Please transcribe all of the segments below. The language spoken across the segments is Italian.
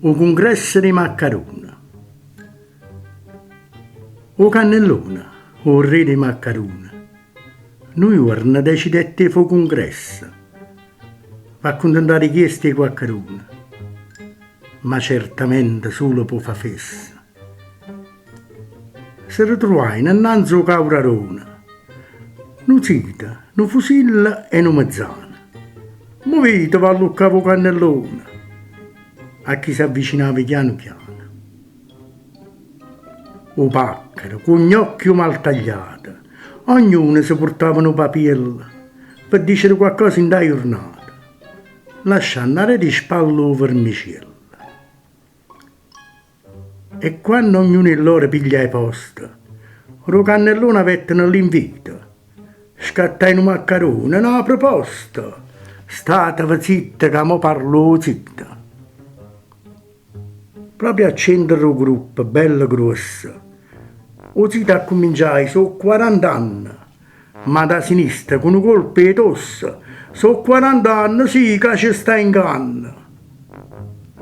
O congresso di Maccarona. O cannellona, o re di Maccarona. Noi ora decidette fu congresso. Va a contentare chiesti qualcuno, ma certamente solo può fa festa. Si ritrovai innanzi a caurarona, non zita, non fusilla e non mezzana. Movite va a luccavo cannellona, a chi si avvicinava piano piano. O pacchero, con gli occhi mal tagliati, ognuno si portava una papiella per dire qualcosa in da giornata, lasciando andare di spallo vermicella. E quando ognuno di loro piglia i posti, lo cannellone avettano l'invito, scattai un maccarone, una proposta, statevi zitta che mo parlo zitta. Proprio a centro del gruppo, bello grosso, o zita a cominciare, sono 40 anni, ma da sinistra con un colpo di tosse, sono 40 anni, sì, che ci sta in canna.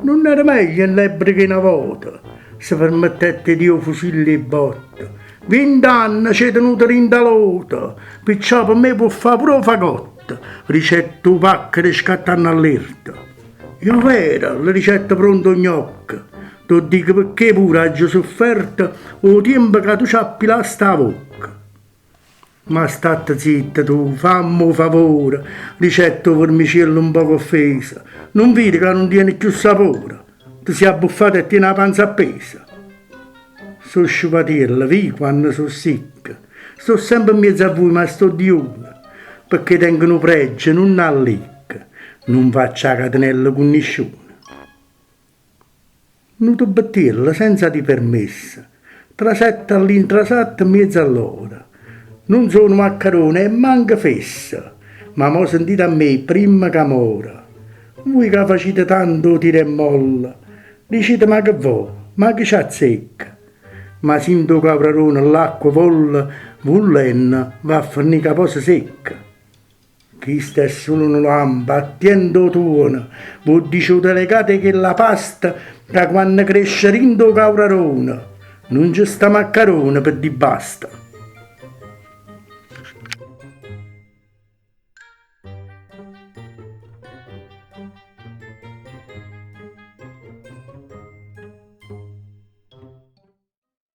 Non era meglio in lebbre che una volta, se permettete Dio fusilli e botte. 20 anni c'è tenuto in talota, perciò per me può fare pure fagotta, ricetta pacca di scattano all'erta. Io vero, le ricette pronto gnocca, ti dico perché pure hai sofferto o tempo che tu ci appila sta bocca. Ma state zitta tu, fammi un favore, ricetta vermicello un poco offesa, non vedi che non tiene più sapore, ti sei abbuffato e tieni la panza appesa. So sciupatella, vi quando so secca, sto sempre in mezzo a voi ma sto di una, perché tengono pregio, non allicca, non faccia catenella con nessuno. Non ti battella senza di permesso, trasetta all'intrasatto in mezzo all'ora. Non sono maccarone e manca fessa, ma mo sentite a me prima che mora. Voi che facete tanto tira e molla, dicete ma che vuoi, ma che c'ha secca. Ma sinto caprarone l'acqua volla, vollenna, va a finire che posa secca. Chi sta solo una lampa, attendo tuona, voi dice delegate che la pasta, che quando cresce rindo caprarone, non c'è sta maccarone per di basta.